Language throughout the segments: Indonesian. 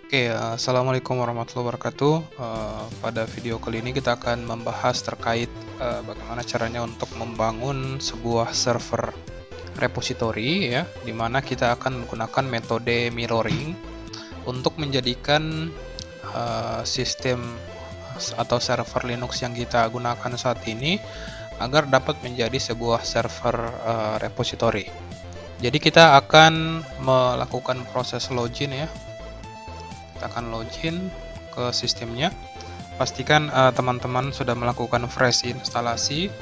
Assalamualaikum warahmatullahi wabarakatuh. Pada video kali ini kita akan membahas terkait bagaimana caranya untuk membangun sebuah server repository ya, di mana kita akan menggunakan metode mirroring untuk menjadikan sistem atau server Linux yang kita gunakan saat ini agar dapat menjadi sebuah server repository. Jadi kita akan melakukan proses login ya. Kita akan login ke sistemnya. Pastikan teman-teman sudah melakukan fresh instalasi.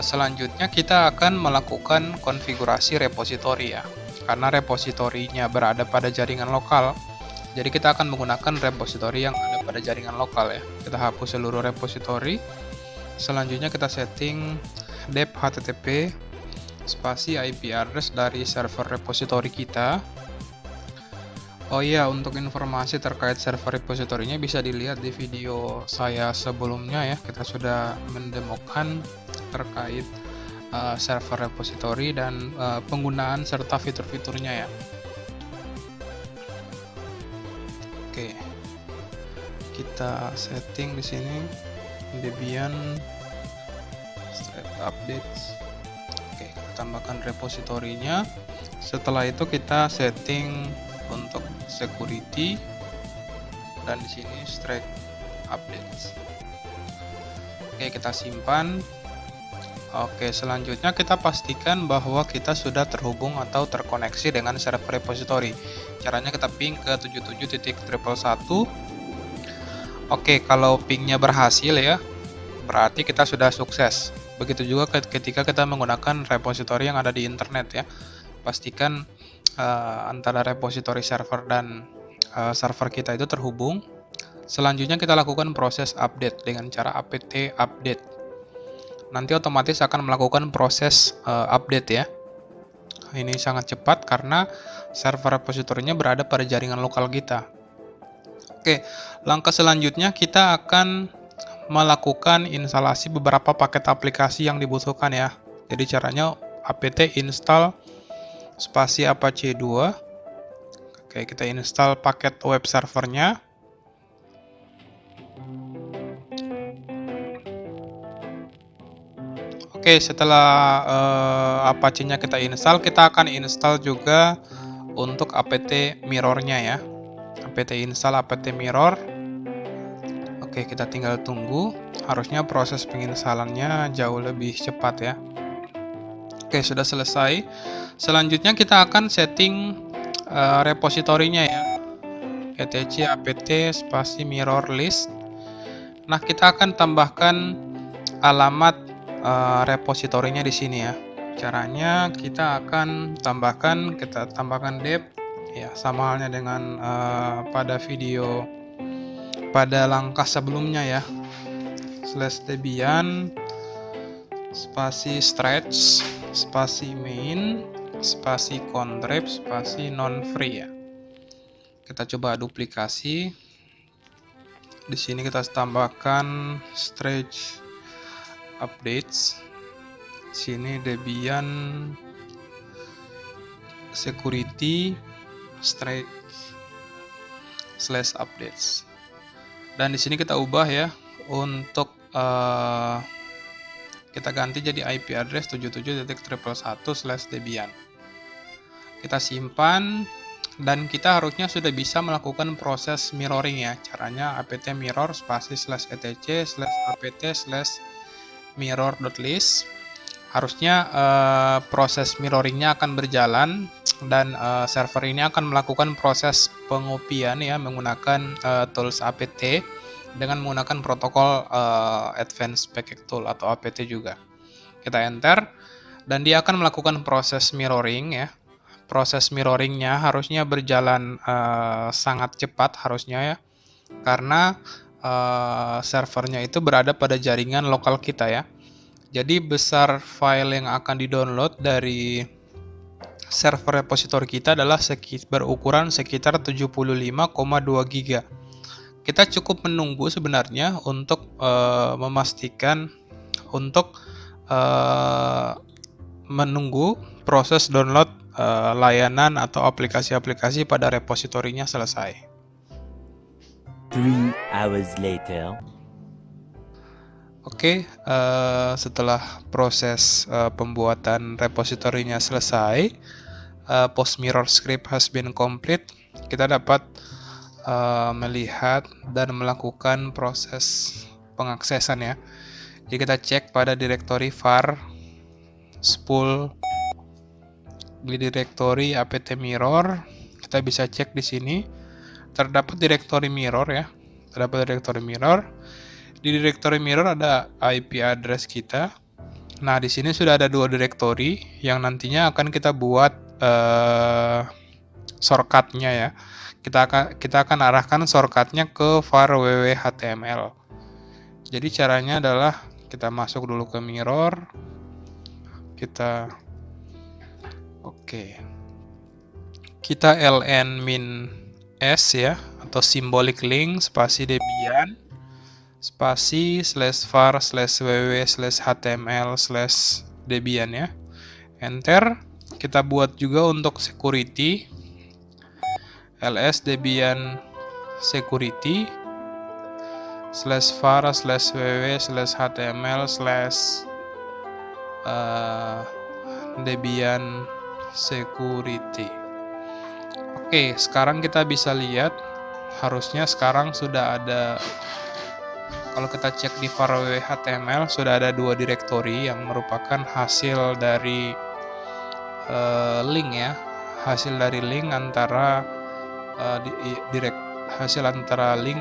Selanjutnya kita akan melakukan konfigurasi repository ya, karena repositorinya berada pada jaringan lokal. Jadi kita akan menggunakan repository yang ada pada jaringan lokal ya. Kita hapus seluruh repository. Selanjutnya kita setting dep http spasi IP address dari server repository kita. Oh iya, untuk informasi terkait server repositorinya bisa dilihat di video saya sebelumnya ya. Kita sudah mendemokan terkait server repository dan penggunaan serta fitur-fiturnya ya. Oke, kita setting di sini Debian updates. Oke, kita tambahkan repositorinya. Setelah itu kita setting untuk security dan di sini straight updates. Oke, kita simpan. Oke, selanjutnya kita pastikan bahwa kita sudah terhubung atau terkoneksi dengan server repository. Caranya kita ping ke 77.111. Oke, kalau pingnya berhasil ya, berarti kita sudah sukses. Begitu juga ketika kita menggunakan repository yang ada di internet ya. Pastikan antara repository server dan server kita itu terhubung. Selanjutnya kita lakukan proses update dengan cara apt update. Nanti otomatis akan melakukan proses update ya. Ini sangat cepat karena server repositorinya berada pada jaringan lokal kita. Oke, langkah selanjutnya kita akan melakukan instalasi beberapa paket aplikasi yang dibutuhkan ya. Jadi caranya apt install spasi Apache 2. Oke, kita install paket web servernya. Oke, setelah Apache-nya kita install, kita akan install juga untuk apt mirror-nya ya. Apt install apt mirror. Oke, kita tinggal tunggu. Harusnya proses penginstalannya jauh lebih cepat ya. Oke, sudah selesai. Selanjutnya kita akan setting repositorinya ya, etc apt spasi mirror list. Nah, kita akan tambahkan alamat repositorinya di sini ya. Caranya kita akan tambahkan dep ya, sama halnya dengan pada video pada langkah sebelumnya ya. /debian spasi stretch spasi main spasi contrib spasi non free ya. Kita coba duplikasi. Di sini kita tambahkan stretch updates. Sini Debian security stretch /updates. Dan di sini kita ubah ya, untuk kita ganti jadi IP address 77.111/Debian. Kita simpan dan kita harusnya sudah bisa melakukan proses mirroring ya. Caranya apt mirror spasi /etc /apt /mirror.list. Harusnya proses mirroringnya akan berjalan dan server ini akan melakukan proses pengopian ya menggunakan tools apt dengan menggunakan protokol Advanced Packet Tool atau apt juga. Kita enter dan dia akan melakukan proses mirroring ya. Proses mirroringnya harusnya berjalan sangat cepat harusnya ya, karena servernya itu berada pada jaringan lokal kita ya. Jadi besar file yang akan di-download dari server repository kita adalah berukuran sekitar 75,2 GB. Kita cukup menunggu sebenarnya untuk memastikan untuk menunggu proses download layanan atau aplikasi-aplikasi pada repositorinya selesai. 3 hours later. Oke, setelah proses pembuatan repositorinya selesai, post mirror script has been complete, kita dapat melihat dan melakukan proses pengaksesan ya. Jadi kita cek pada direktori var spool di direktori apt mirror, kita bisa cek di sini terdapat direktori mirror ya. Terdapat direktori mirror. Di direktori mirror ada IP address kita. Nah, di sini sudah ada 2 direktori yang nantinya akan kita buat shortcut-nya ya. Kita akan arahkan shortcut-nya ke var www.html. Jadi caranya adalah kita masuk dulu ke mirror. Kita ln min s ya, atau symbolic link spasi debian spasi /var/www/html/debian ya. Enter. Kita buat juga untuk security ls debian security /var/www/html/debian security. Oke, sekarang kita bisa lihat, harusnya sekarang sudah ada, kalau kita cek di var www.html, sudah ada 2 direktori yang merupakan hasil dari link ya, hasil dari link antara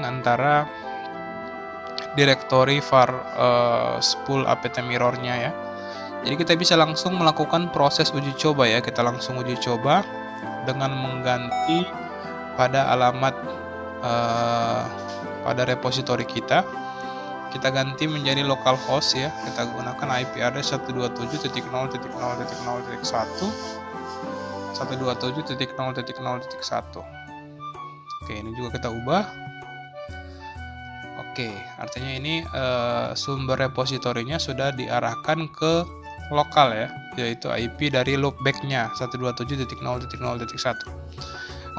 antara direktori var spool apt mirror-nya ya. Jadi kita bisa langsung melakukan proses uji coba ya. Kita langsung uji coba dengan mengganti pada alamat pada repositori kita. Kita ganti menjadi localhost ya. Kita gunakan IP address 127.0.0.1 127.0.0.1. Oke, ini juga kita ubah. Oke, artinya ini sumber repositorinya sudah diarahkan ke lokal ya, yaitu IP dari loopback-nya 127.0.0.1.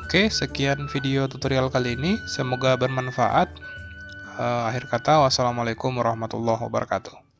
Oke, sekian video tutorial kali ini, semoga bermanfaat. Akhir kata, wassalamualaikum warahmatullahi wabarakatuh.